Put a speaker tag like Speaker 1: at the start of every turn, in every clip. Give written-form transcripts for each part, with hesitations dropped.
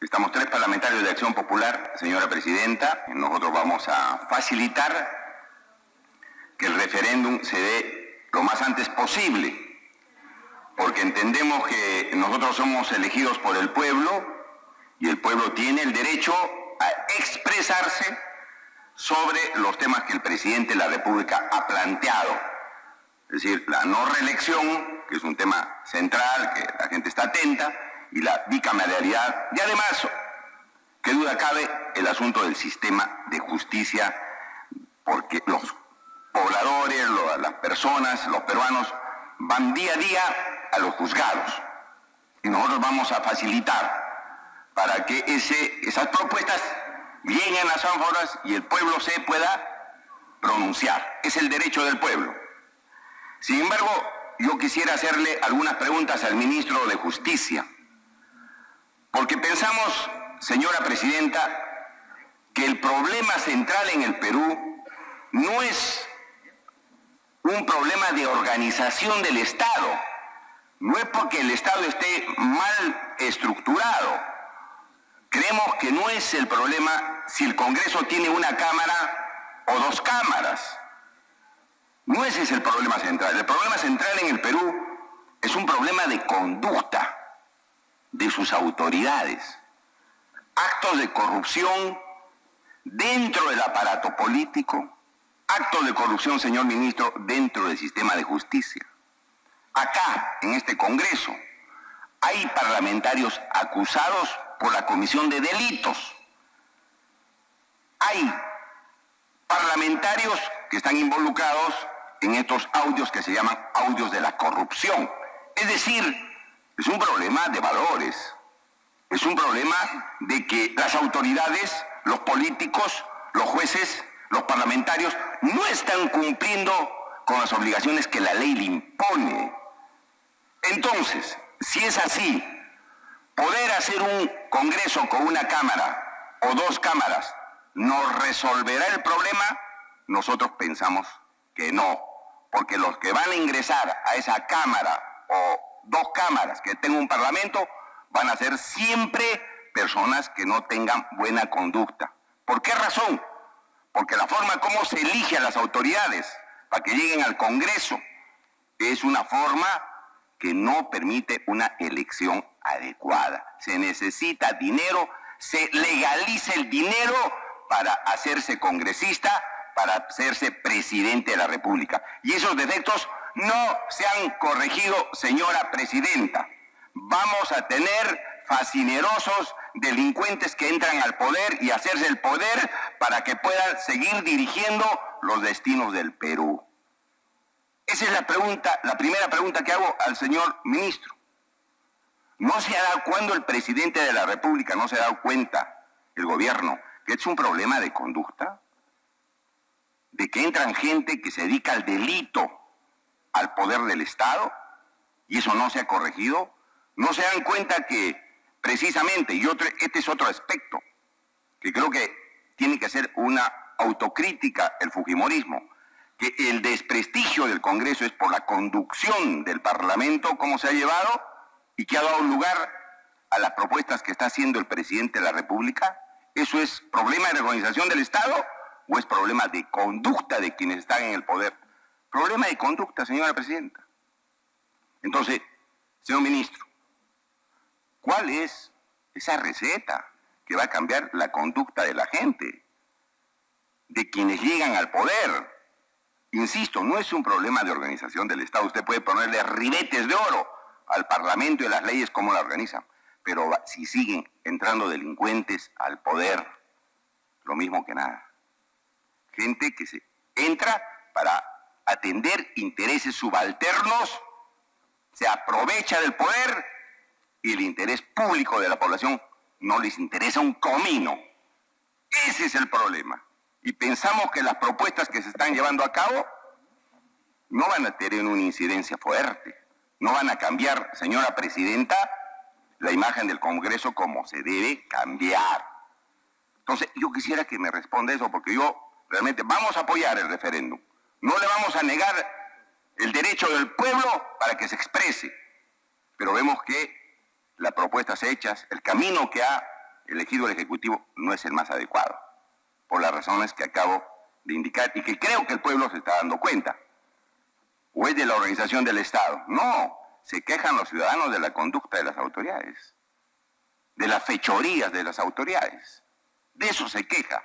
Speaker 1: Estamos 3 parlamentarios de Acción Popular, señora presidenta. Nosotros vamos a facilitar que el referéndum se dé lo más antes posible, porque entendemos que nosotros somos elegidos por el pueblo y el pueblo tiene el derecho a expresarse sobre los temas que el presidente de la República ha planteado. Es decir, la no reelección, que es un tema central, que la gente está atenta, y la bicameralidad, y además, qué duda cabe, el asunto del sistema de justicia, porque los pobladores, las personas, los peruanos, van día a día a los juzgados, y nosotros vamos a facilitar para que esas propuestas lleguen a las ánforas y el pueblo se pueda pronunciar. Es el derecho del pueblo. Sin embargo, yo quisiera hacerle algunas preguntas al ministro de Justicia, porque pensamos, señora presidenta, que el problema central en el Perú no es un problema de organización del Estado, no es porque el Estado esté mal estructurado. Creemos que no es el problema si el Congreso tiene una cámara o 2 cámaras. No ese es el problema central. El problema central en el Perú es un problema de conducta de sus autoridades. Actos de corrupción dentro del aparato político, actos de corrupción, señor ministro, dentro del sistema de justicia. Acá, en este Congreso, hay parlamentarios acusados por la comisión de delitos. Hay parlamentarios que están involucrados en estos audios que se llaman audios de la corrupción. Es decir, es un problema de valores, es un problema de que las autoridades, los políticos, los jueces, los parlamentarios no están cumpliendo con las obligaciones que la ley le impone. Entonces, si es así, poder hacer un Congreso con una cámara o 2 cámaras nos resolverá el problema. Nosotros pensamos que no, porque los que van a ingresar a esa cámara o 2 cámaras que tenga un parlamento van a ser siempre personas que no tengan buena conducta. ¿Por qué razón? Porque la forma como se elige a las autoridades para que lleguen al Congreso es una forma que no permite una elección adecuada. Se necesita dinero, se legaliza el dinero para hacerse congresista, para hacerse presidente de la República. Y esos defectos no se han corregido, señora presidenta. Vamos a tener fascinerosos delincuentes que entran al poder y hacerse el poder para que puedan seguir dirigiendo los destinos del Perú. Esa es la pregunta, la primera pregunta que hago al señor ministro. ¿No se ha dado cuando el presidente de la República no se ha dado cuenta, el gobierno, que es un problema de conducta? De que entran gente que se dedica al delito, al poder del Estado, y eso no se ha corregido. No se dan cuenta que precisamente, y este es otro aspecto, que creo que tiene que hacer una autocrítica el fujimorismo, que el desprestigio del Congreso es por la conducción del Parlamento, cómo se ha llevado, y que ha dado lugar a las propuestas que está haciendo el presidente de la República. ¿Eso es problema de organización del Estado o es problema de conducta de quienes están en el poder? Problema de conducta, señora presidenta. Entonces, señor ministro, ¿cuál es esa receta que va a cambiar la conducta de la gente, de quienes llegan al poder? Insisto, no es un problema de organización del Estado. Usted puede ponerle ribetes de oro al Parlamento y a las leyes cómo la organizan, pero si siguen entrando delincuentes al poder, lo mismo que nada. Gente que se entra para atender intereses subalternos, se aprovecha del poder y el interés público de la población no les interesa un comino. Ese es el problema. Y pensamos que las propuestas que se están llevando a cabo no van a tener una incidencia fuerte, no van a cambiar, señora presidenta, la imagen del Congreso como se debe cambiar. Entonces, yo quisiera que me responda eso, porque yo realmente vamos a apoyar el referéndum. No le vamos a negar el derecho del pueblo para que se exprese, pero vemos que las propuestas hechas, el camino que ha elegido el Ejecutivo no es el más adecuado, por las razones que acabo de indicar y que creo que el pueblo se está dando cuenta. ¿O es de la organización del Estado? No, se quejan los ciudadanos de la conducta de las autoridades, de las fechorías de las autoridades. De eso se queja.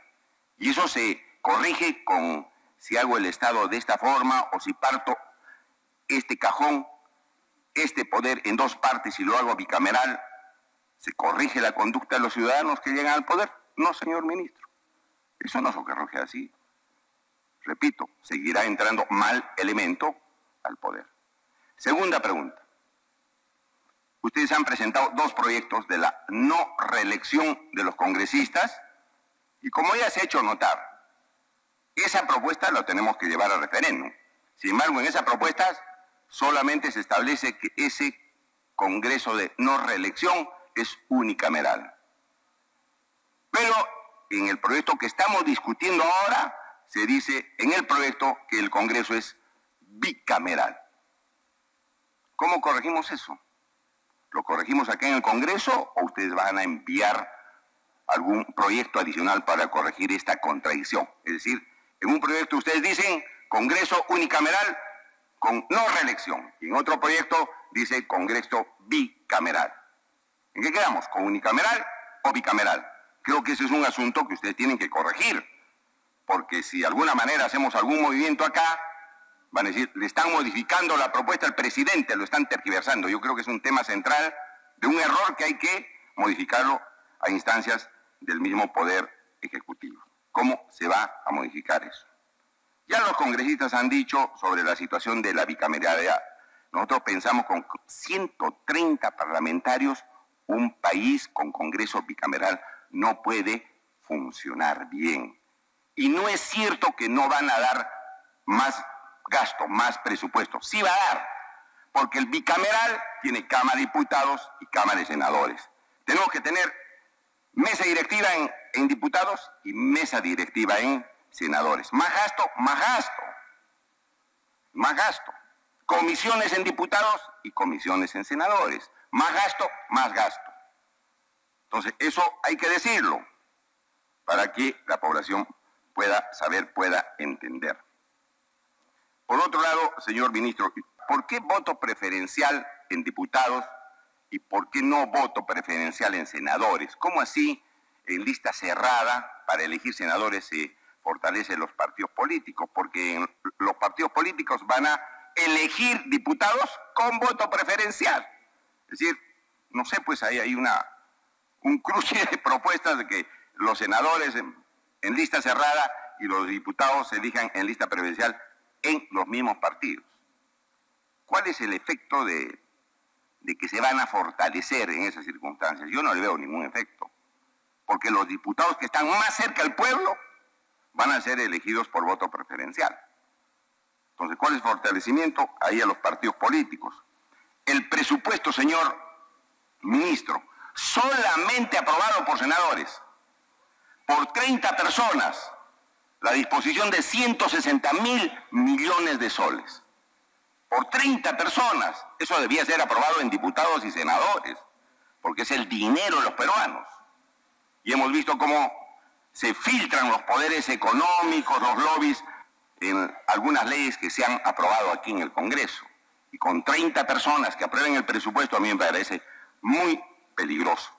Speaker 1: Y eso se corrige con si hago el Estado de esta forma o si parto este cajón, este poder en dos partes y lo hago bicameral. ¿Se corrige la conducta de los ciudadanos que llegan al poder? No, señor ministro. Eso no se corrige así. Repito, seguirá entrando mal elemento al poder. Segunda pregunta. Ustedes han presentado dos proyectos de la no reelección de los congresistas y como ya se ha hecho notar, esa propuesta la tenemos que llevar a referéndum. Sin embargo, en esa propuesta solamente se establece que ese Congreso de no reelección es unicameral. Pero en el proyecto que estamos discutiendo ahora, se dice en el proyecto que el Congreso es bicameral. ¿Cómo corregimos eso? ¿Lo corregimos acá en el Congreso o ustedes van a enviar algún proyecto adicional para corregir esta contradicción? Es decir, en un proyecto ustedes dicen Congreso unicameral con no reelección y en otro proyecto dice Congreso bicameral. ¿En qué quedamos? ¿Con unicameral o bicameral? Creo que ese es un asunto que ustedes tienen que corregir, porque si de alguna manera hacemos algún movimiento acá, van a decir, le están modificando la propuesta al presidente, lo están tergiversando. Yo creo que es un tema central de un error que hay que modificarlo a instancias del mismo Poder Ejecutivo. ¿Cómo se va a modificar eso? Ya los congresistas han dicho sobre la situación de la bicameralidad. Nosotros pensamos con 130 parlamentarios, un país con Congreso bicameral no puede funcionar bien. Y no es cierto que no van a dar más gasto, más presupuesto. Sí va a dar, porque el bicameral tiene Cámara de Diputados y Cámara de Senadores. Tenemos que tener mesa directiva en diputados y mesa directiva en senadores. Más gasto, más gasto. Más gasto. Comisiones en diputados y comisiones en senadores. Más gasto, más gasto. Entonces, eso hay que decirlo para que la población pueda saber, pueda entender. Por otro lado, señor ministro, ¿por qué voto preferencial en diputados y por qué no voto preferencial en senadores? ¿Cómo así en lista cerrada para elegir senadores se fortalecen los partidos políticos? Porque los partidos políticos van a elegir diputados con voto preferencial. Es decir, no sé, pues ahí hay un cruce de propuestas de que los senadores en lista cerrada y los diputados se elijan en lista preferencial en los mismos partidos. ¿Cuál es el efecto de que se van a fortalecer en esas circunstancias? Yo no le veo ningún efecto, porque los diputados que están más cerca del pueblo van a ser elegidos por voto preferencial. Entonces, ¿cuál es el fortalecimiento? Ahí a los partidos políticos. El presupuesto, señor ministro, solamente aprobado por senadores, por 30 personas, la disposición de 160.000 millones de soles. Por 30 personas. Eso debía ser aprobado en diputados y senadores, porque es el dinero de los peruanos. Y hemos visto cómo se filtran los poderes económicos, los lobbies, en algunas leyes que se han aprobado aquí en el Congreso. Y con 30 personas que aprueben el presupuesto, a mí me parece muy peligroso.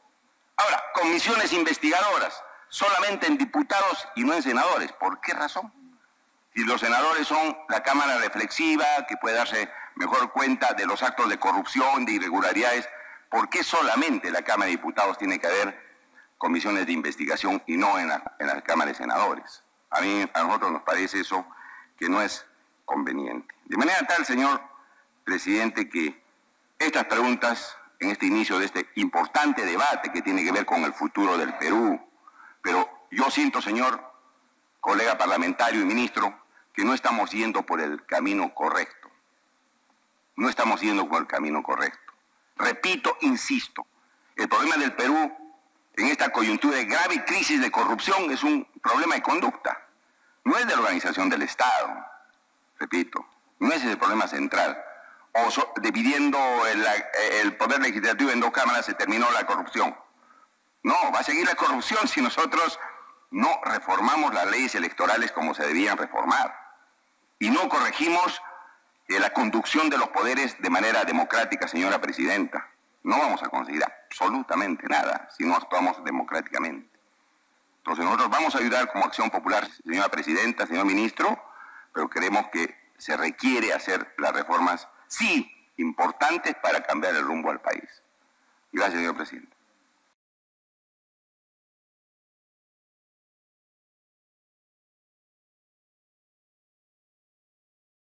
Speaker 1: Ahora, comisiones investigadoras, solamente en diputados y no en senadores. ¿Por qué razón? Si los senadores son la Cámara reflexiva, que puede darse mejor cuenta de los actos de corrupción, de irregularidades, ¿por qué solamente la Cámara de Diputados tiene que haber comisiones de investigación y no en la Cámara de Senadores? A nosotros nos parece eso que no es conveniente. De manera tal, señor presidente, que estas preguntas, en este inicio de este importante debate que tiene que ver con el futuro del Perú, pero yo siento, señor colega parlamentario y ministro, que no estamos yendo por el camino correcto. No estamos yendo por el camino correcto. Repito, insisto, el problema del Perú en esta coyuntura de grave crisis de corrupción es un problema de conducta. No es de la organización del Estado, repito, no es el problema central. Dividiendo el poder legislativo en dos cámaras se terminó la corrupción. No, va a seguir la corrupción si nosotros no reformamos las leyes electorales como se debían reformar y no corregimos la conducción de los poderes de manera democrática, señora presidenta. No vamos a conseguir absolutamente nada si no actuamos democráticamente. Entonces nosotros vamos a ayudar como Acción Popular, señora presidenta, señor ministro, pero creemos que se requiere hacer las reformas, sí, importantes para cambiar el rumbo al país. Gracias, señor presidente.